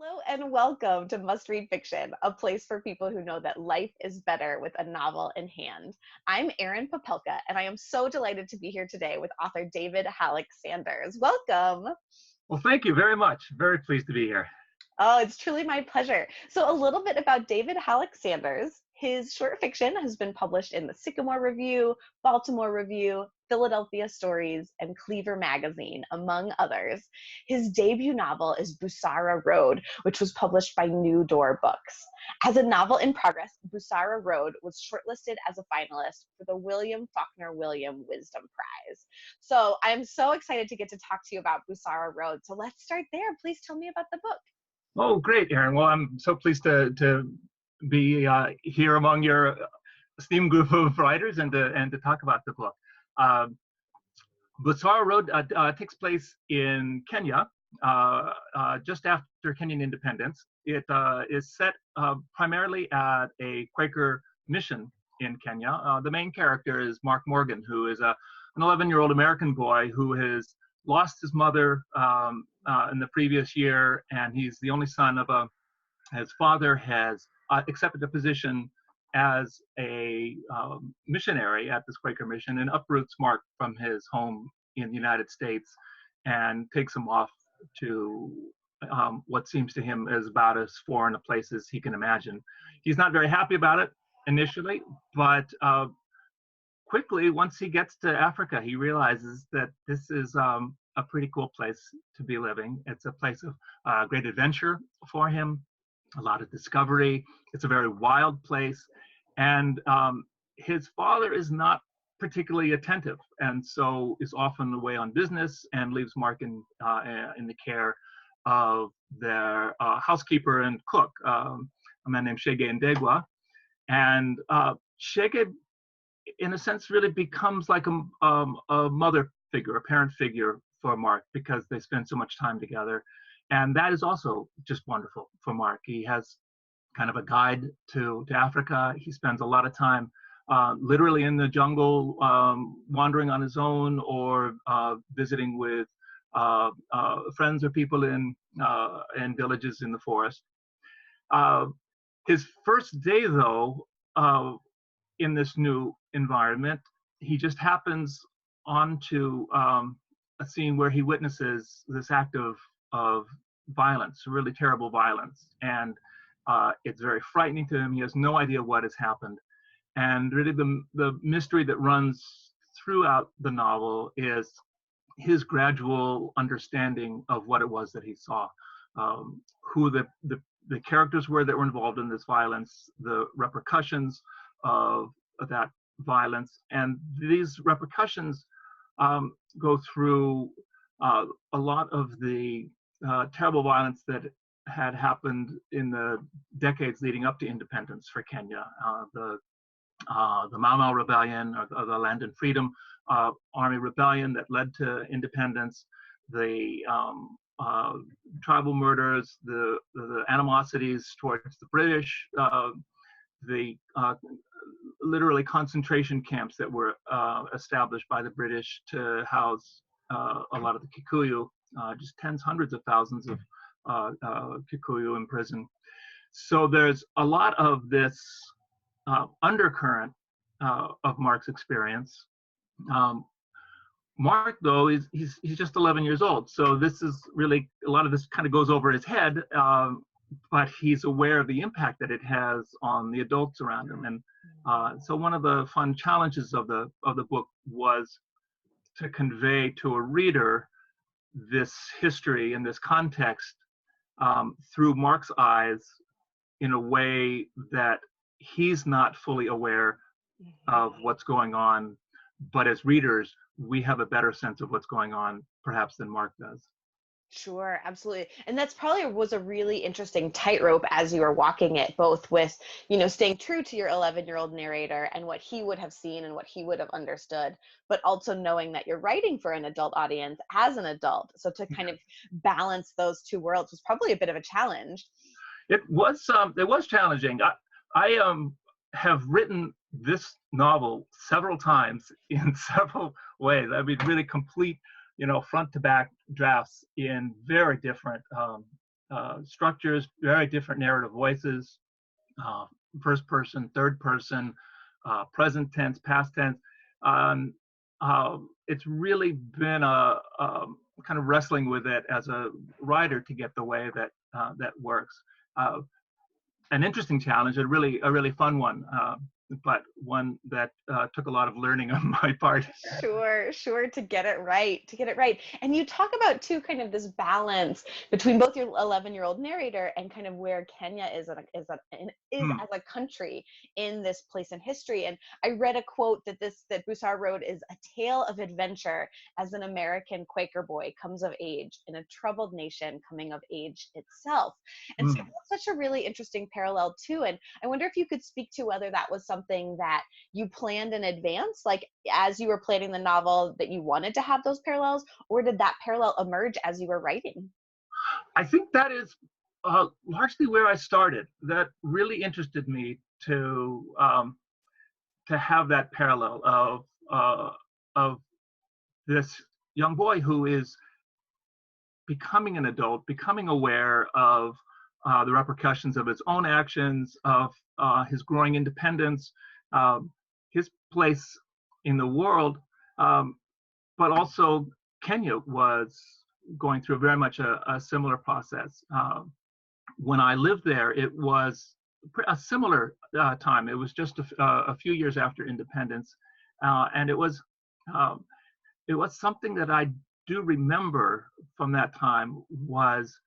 Hello and welcome to Must Read Fiction, a place for people who know that life is better with a novel in hand. I'm Erin Popelka, and I am so delighted to be here today with author David Hallock Sanders. Welcome. Well, thank you very much. Very pleased to be here. Oh, it's truly my pleasure. So, a little bit about David Hallock Sanders. His short fiction has been published in the Sycamore Review, Baltimore Review, Philadelphia Stories, and Cleaver Magazine, among others. His debut novel is Busara Road, which was published by New Door Books. As a novel in progress, Busara Road was shortlisted as a finalist for the William Faulkner William Wisdom Prize. So I'm so excited to get to talk to you about Busara Road. So let's start there. Please tell me about the book. Oh, great, Erin. Well, I'm so pleased to be here among your esteemed group of writers and to talk about the book. Busara Road takes place in Kenya, just after Kenyan independence. It is set primarily at a Quaker mission in Kenya. The main character is Mark Morgan, who is an 11-year-old American boy who has lost his mother in the previous year, and he's the only son of his father has accepted a position as a missionary at this Quaker mission and uproots Mark from his home in the United States and takes him off to what seems to him is about as foreign a place as he can imagine. He's not very happy about it initially, but quickly, once he gets to Africa, he realizes that this is a pretty cool place to be living. It's a place of great adventure for him, a lot of discovery. It's a very wild place. And his father is not particularly attentive, and so is often away on business and leaves Mark in the care of their housekeeper and cook, a man named Shege Ndegwa. And Shege, in a sense, really becomes like a mother figure, a parent figure for Mark, because they spend so much time together. And that is also just wonderful for Mark. He has kind of a guide to Africa. He spends a lot of time literally in the jungle, wandering on his own, or visiting with friends or people in villages in the forest. His first day, though, in this new environment, he just happens onto a scene where he witnesses this act of violence, really terrible violence, and it's very frightening to him. He has no idea what has happened, and really the mystery that runs throughout the novel is his gradual understanding of what it was that he saw, who the characters were that were involved in this violence, the repercussions of that violence, and these repercussions go through a lot of the terrible violence that had happened in the decades leading up to independence for Kenya. The Mau Mau Rebellion, or the Land and Freedom Army Rebellion that led to independence, the tribal murders, the animosities towards the British, the literally concentration camps that were established by the British to house a lot of the Kikuyu, just tens, hundreds of thousands of Kikuyu in prison. So there's a lot of this undercurrent of Mark's experience. Mark, though, he's just 11 years old, so this is really, a lot of this kind of goes over his head, but he's aware of the impact that it has on the adults around him. And so one of the fun challenges of the book was to convey to a reader this history and this context through Mark's eyes in a way that he's not fully aware of what's going on, but as readers, we have a better sense of what's going on perhaps than Mark does. Sure, absolutely. And that's probably was a really interesting tightrope as you were walking it, both with, staying true to your 11-year-old narrator and what he would have seen and what he would have understood, but also knowing that you're writing for an adult audience as an adult. So to kind of balance those two worlds was probably a bit of a challenge. It was challenging. I have written this novel several times in several ways. I mean, really complete, front to back drafts in very different structures, very different narrative voices, uh, first person, third person, present tense, past tense. Um, it's really been a kind of wrestling with it as a writer to get the way that that works. Uh, an interesting challenge, a really fun one, but one that took a lot of learning on my part. Sure, sure, to get it right, to get it right. And you talk about too kind of this balance between both your 11-year-old narrator and kind of where Kenya is Hmm. as a country in this place in history. And I read a quote that Busara Road is a tale of adventure as an American Quaker boy comes of age in a troubled nation coming of age itself. And so Hmm. that's such a really interesting parallel too. And I wonder if you could speak to whether that was something that you planned in advance, like as you were planning the novel, that you wanted to have those parallels, or did that parallel emerge as you were writing? I think that is largely where I started. That really interested me to have that parallel of this young boy who is becoming an adult, becoming aware of the repercussions of his own actions, of his growing independence, um, his place in the world, um, but also Kenya was going through very much a similar process. When I lived there, it was a similar time. It was just a few years after independence, and um, it was something that I do remember from that time was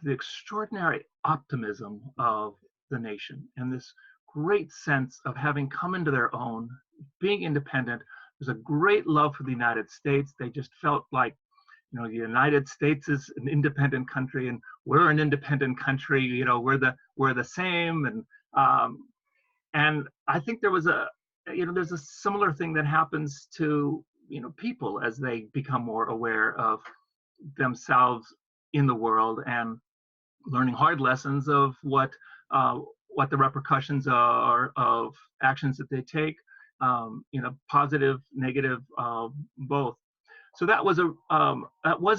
the extraordinary optimism of the nation and this great sense of having come into their own, being independent. There's a great love for the United States. They just felt like, you know, the United States is an independent country and we're an independent country. You know, we're the same. And I think there was there's a similar thing that happens to, you know, people as they become more aware of themselves in the world and learning hard lessons of what the repercussions are of actions that they take, you know, positive, negative, both. So that was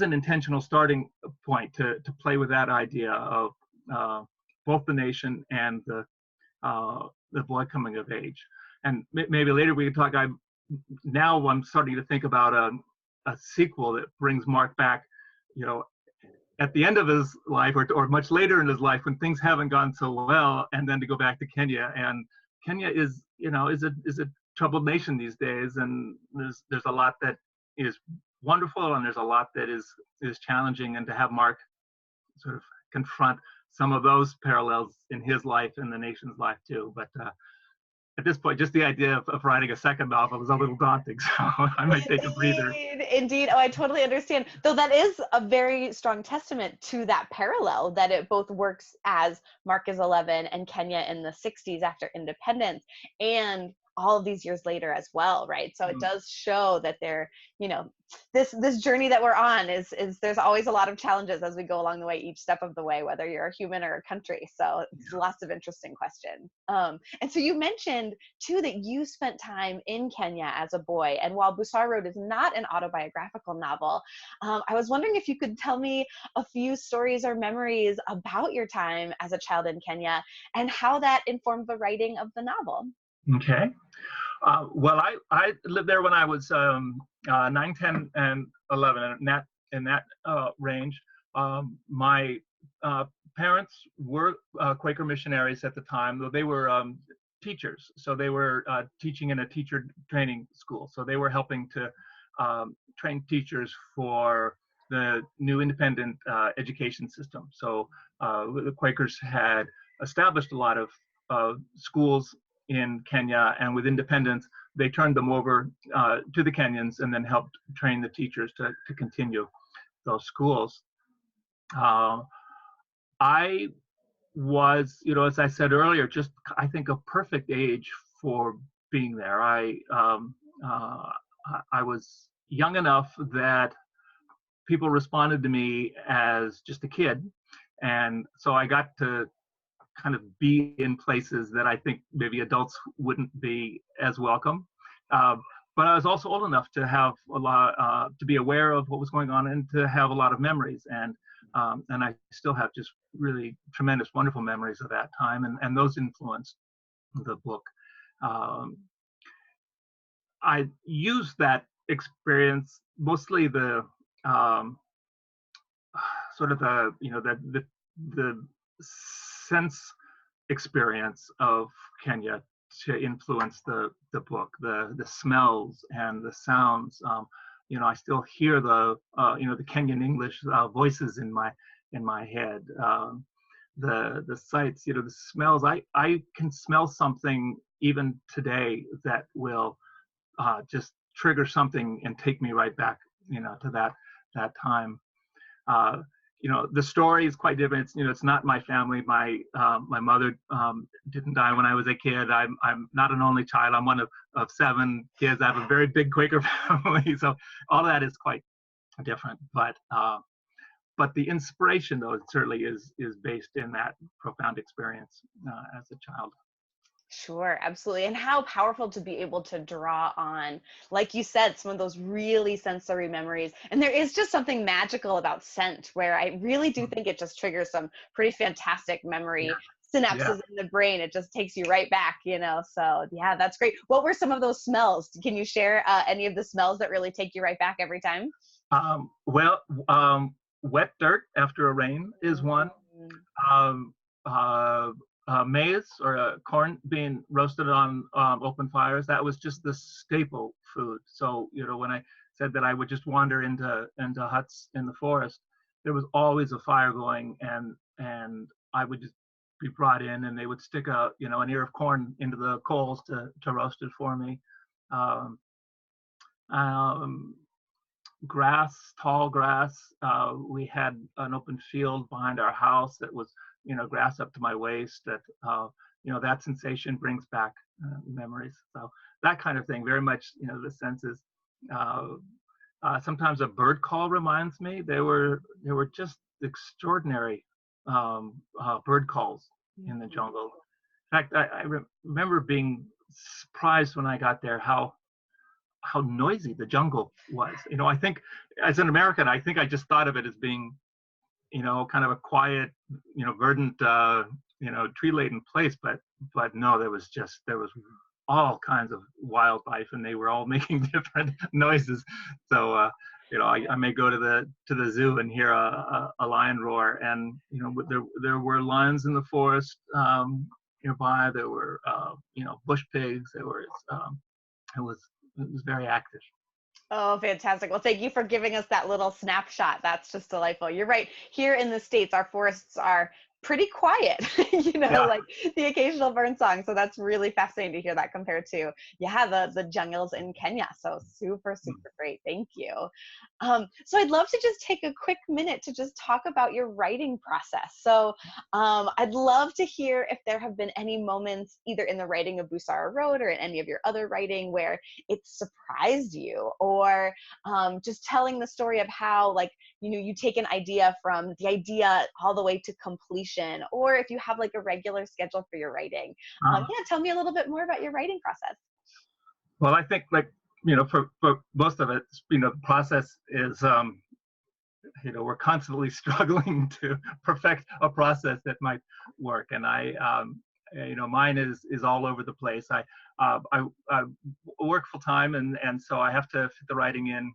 an intentional starting point to play with that idea of uh, both the nation and the boy coming of age. And maybe later we can talk. Now I'm starting to think about a sequel that brings Mark back, you know, at the end of his life, or much later in his life when things haven't gone so well, and then to go back to Kenya. And Kenya is, you know, is a troubled nation these days, and there's a lot that is wonderful, and there's a lot that is challenging, and to have Mark sort of confront some of those parallels in his life and the nation's life too. But at this point, just the idea of writing a second novel is a little daunting, so I might take a breather. Indeed, indeed. Oh, I totally understand. Though that is a very strong testament to that parallel, that it both works as Mark is 11 and Kenya in the 60s after independence, and all of these years later as well, right? So it Mm. does show that they're, you know, this journey that we're on is there's always a lot of challenges as we go along the way, each step of the way, whether you're a human or a country. So it's lots of interesting questions. And so you mentioned too that you spent time in Kenya as a boy, and while Busar Road is not an autobiographical novel, I was wondering if you could tell me a few stories or memories about your time as a child in Kenya and how that informed the writing of the novel. Okay. Well, I lived there when I was 9, 10, and 11, and in that range. My parents were Quaker missionaries at the time, though they were teachers. So they were teaching in a teacher training school. So they were helping to train teachers for the new independent education system. So the Quakers had established a lot of schools in Kenya, and with independence, they turned them over to the Kenyans and then helped train the teachers to continue those schools. Uh, I was, you know, as I said earlier, just I think a perfect age for being there. Uh, I was young enough that people responded to me as just a kid, and so I got to kind of be in places that I think maybe adults wouldn't be as welcome. Uh, but I was also old enough to have a lot, to be aware of what was going on and to have a lot of memories. And And I still have just really tremendous, wonderful memories of that time, and those influenced the book. Um, I used that experience, mostly the um, sort of the the sense experience of Kenya to influence the book, the smells and the sounds. I still hear the Kenyan English voices in my head. The sights, the smells. I can smell something even today that will just trigger something and take me right back, to that time. Uh, the story is quite different. It's not my family. My mother didn't die when I was a kid. I'm not an only child. I'm one of 7 kids. I have a very big Quaker family, so all that is quite different. But the inspiration, though, certainly is based in that profound experience as a child. Sure, absolutely. And how powerful to be able to draw on, like you said, some of those really sensory memories. And there is just something magical about scent where I really do think it just triggers some pretty fantastic Yeah, memory yeah. synapses in the brain. It just takes you right back. So, yeah, that's great. What were some of those smells? Can you share any of the smells that really take you right back every time? Well, wet dirt after a rain is one. Mm. um, uh, Maize or corn being roasted on open fires. That was just the staple food. So when I said that I would just wander into huts in the forest, there was always a fire going, and I would just be brought in, and they would stick an ear of corn into the coals to roast it for me. Um, um, Grass, tall grass. We had an open field behind our house that was, grass up to my waist. That sensation brings back memories. So that kind of thing, very much, the senses. Uh, Sometimes a bird call reminds me. There were just extraordinary bird calls in the Mhm. jungle. In fact, I remember being surprised when I got there how noisy the jungle was. I think as an American, I think I just thought of it as being, kind of a quiet, verdant, tree laden place. But no, there was all kinds of wildlife, and they were all making different noises. So, I may go to the zoo and hear a lion roar, and there were lions in the forest nearby. There were bush pigs. It was it was very active. Oh, fantastic. Well, thank you for giving us that little snapshot. That's just delightful. You're right. Here in the States, our forests are pretty quiet, Yeah. like the occasional bird song. So that's really fascinating to hear that compared to, yeah, the jungles in Kenya. So super, super great. Thank you. So I'd love to just take a quick minute to just talk about your writing process. So I'd love to hear if there have been any moments, either in the writing of Busara Road or in any of your other writing, where it surprised you, or just telling the story of how, like, you take an idea from the idea all the way to completion, or if you have like a regular schedule for your writing. Uh, Yeah, tell me a little bit more about your writing process. well, I think, like, for most of it, the process is, we're constantly struggling to perfect a process that might work. And mine is all over the place. I work full time, and so I have to fit the writing in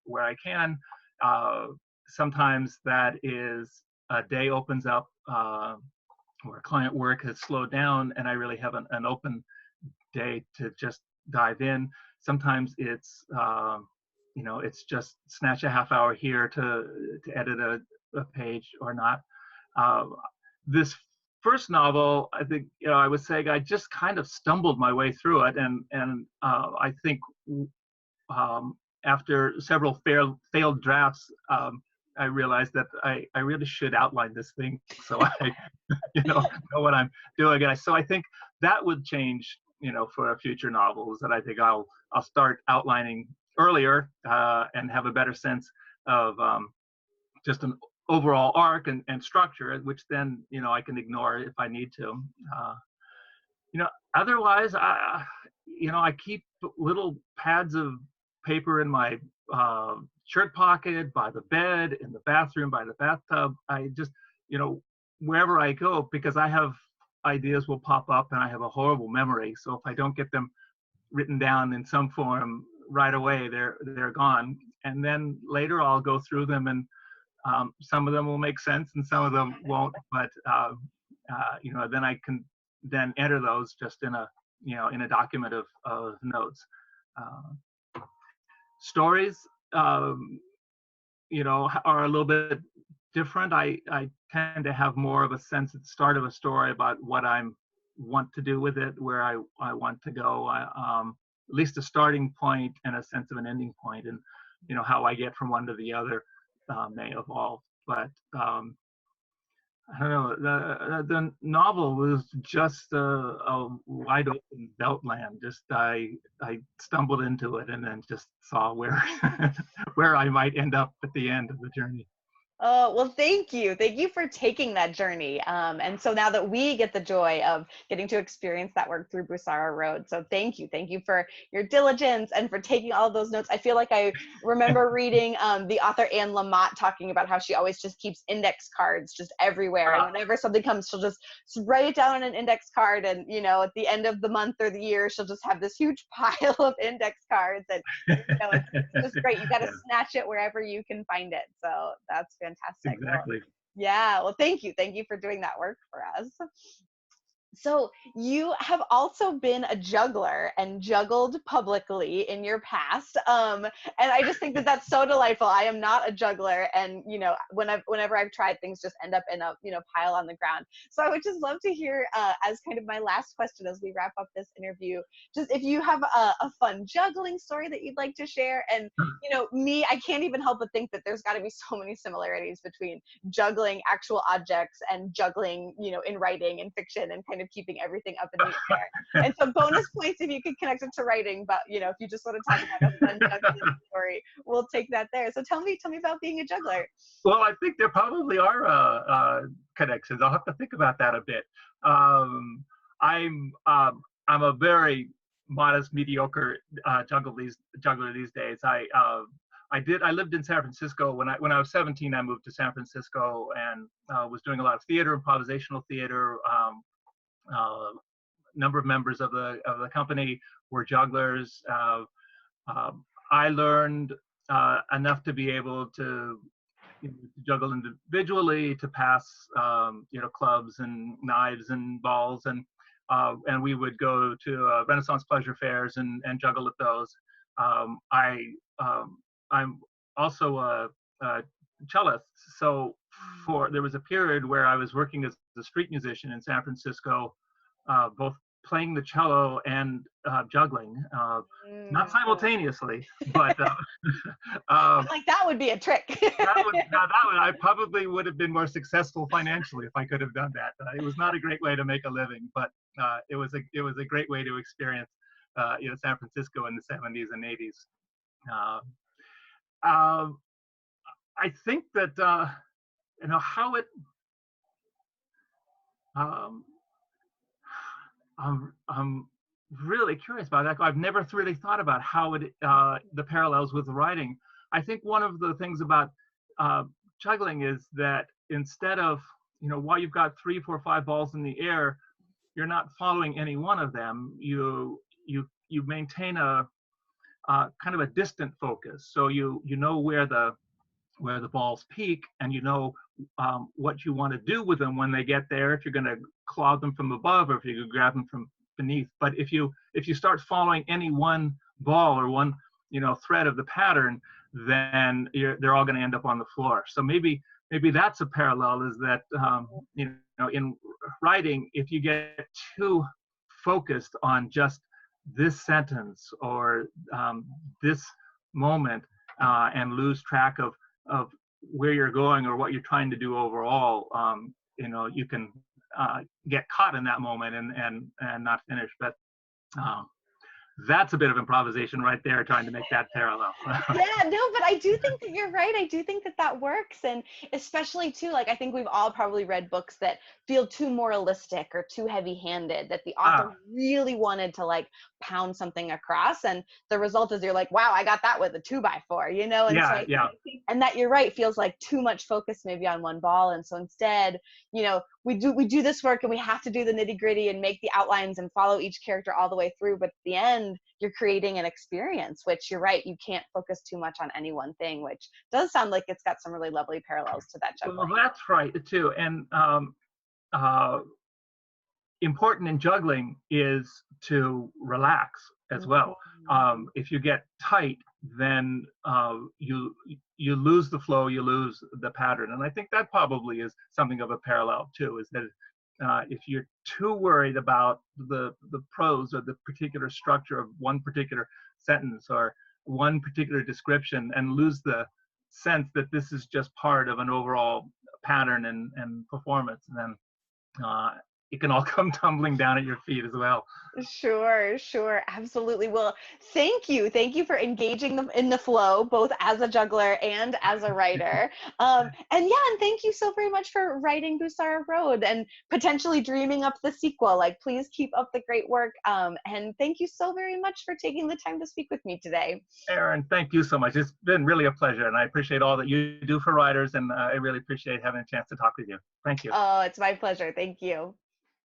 where I can. Uh, Sometimes that is a day opens up where client work has slowed down, and I really have an open day to just dive in. Sometimes it's just snatch a half hour here to edit a page or not. Uh, this first novel, I think, I was saying I just kind of stumbled my way through it, and I think after several failed drafts, I realized that I really should outline this thing so I know what I'm doing. And so I think that would change, for future novels. That I think I'll start outlining earlier and have a better sense of just an overall arc and structure, which then I can ignore if I need to. Uh, Otherwise, I keep little pads of paper in my shirt pocket, by the bed, in the bathroom, by the bathtub. I just, you know, wherever I go, because I have ideas will pop up and I have a horrible memory. So if I don't get them written down in some form right away, they're gone. And then later I'll go through them, and some of them will make sense and some of them won't. But you know, then I can then enter those just in a, you know, in a document of notes. Stories, you know, are a little bit different. I tend to have more of a sense at the start of a story about what I want to do with it, where I want to go, at least a starting point and a sense of an ending point, and you know, how I get from one to the other may evolve. But I don't know. The novel was just a wide open belt land. Just I stumbled into it and then just saw where where I might end up at the end of the journey. Oh, well, thank you. Thank you for taking that journey. And so now that we get the joy of getting to experience that work through Busara Road. So thank you. Thank you for your diligence and for taking all of those notes. I feel like I remember reading the author Anne Lamott talking about how she always just keeps index cards just everywhere. And whenever something comes, she'll just write it down on an index card. And, you know, at the end of the month or the year, she'll just have this huge pile of index cards. And you know, it's just great. You got to Yeah, snatch it wherever you can find it. So that's fantastic. Well, exactly. yeah. Well, thank you. Thank you for doing that work for us. So you have also been a juggler and juggled publicly in your past, and I just think that that's so delightful. I am not a juggler, and you know, whenever I've tried, things just end up in a, you know, pile on the ground. So I would just love to hear, as kind of my last question as we wrap up this interview, just if you have a fun juggling story that you'd like to share. And you know, me, I can't even help but think that there's got to be so many similarities between juggling actual objects and juggling, you know, in writing and fiction, and kind of keeping everything up in the air. And so bonus points if you could connect it to writing, but you know, if you just want to talk about a fun juggling story, we'll take that there. So tell me about being a juggler. Well, I think there probably are connections. I'll have to think about that a bit. Um, I'm a very modest, mediocre juggler these days. I lived in San Francisco when I was 17. I moved to San Francisco and was doing a lot of theater, improvisational theater. A number of members of the company were jugglers. I learned enough to be able to, you know, juggle individually, to pass, you know, clubs and knives and balls, and we would go to Renaissance pleasure fairs and juggle at those. I'm also a cellist, so there was a period where I was working as a street musician in San Francisco, both playing the cello and juggling, not simultaneously, but Like that would be a trick. that would I probably would have been more successful financially if I could have done that. It was not a great way to make a living, but it was a great way to experience, you know, San Francisco in the 70s and 80s. Uh, um, I think that you know how it. Um, I'm really curious about that. I've never really thought about how it the parallels with writing. I think one of the things about uh, juggling is that instead of, you know, while you've got 3, 4, 5 balls in the air, you're not following any one of them. You maintain a kind of a distant focus, so you know where the balls peak, and you know what you want to do with them when they get there. If you're going to claw them from above, or if you could grab them from beneath. But if you start following any one ball or one, you know, thread of the pattern, then they're all going to end up on the floor. So maybe that's a parallel, is that you know, in writing, if you get too focused on just this sentence or this moment, and lose track of where you're going or what you're trying to do overall, you know, you can get caught in that moment and not finish. But um, that's a bit of improvisation right there, trying to make that parallel. Yeah, no, but I do think that you're right. I do think that that works. And especially too, like, I think we've all probably read books that feel too moralistic or too heavy handed, that the author Ah, really wanted to like pound something across. And the result is you're like, wow, I got that with a 2x4, you know? And so yeah, I yeah. think, and that you're right, feels like too much focus maybe on one ball. And so instead, you know, we do this work and we have to do the nitty gritty and make the outlines and follow each character all the way through. But at the end, you're creating an experience, which you're right, you can't focus too much on any one thing, which does sound like it's got some really lovely parallels to that Well, juggling. that's right too. And uh, important in juggling is to relax as well. If you get tight, then you lose the flow, you lose the pattern, and I think that probably is something of a parallel too. Is that if you're too worried about the prose or the particular structure of one particular sentence or one particular description, and lose the sense that this is just part of an overall pattern and performance, then uh, it can all come tumbling down at your feet as well. Sure, sure, absolutely. Well, thank you. Thank you for engaging them in the flow, both as a juggler and as a writer. And yeah, and thank you so very much for writing Busara Road and potentially dreaming up the sequel. Like, please keep up the great work. And thank you so very much for taking the time to speak with me today. Erin, thank you so much. It's been really a pleasure, and I appreciate all that you do for writers, and I really appreciate having a chance to talk with you. Thank you. Oh, it's my pleasure. Thank you.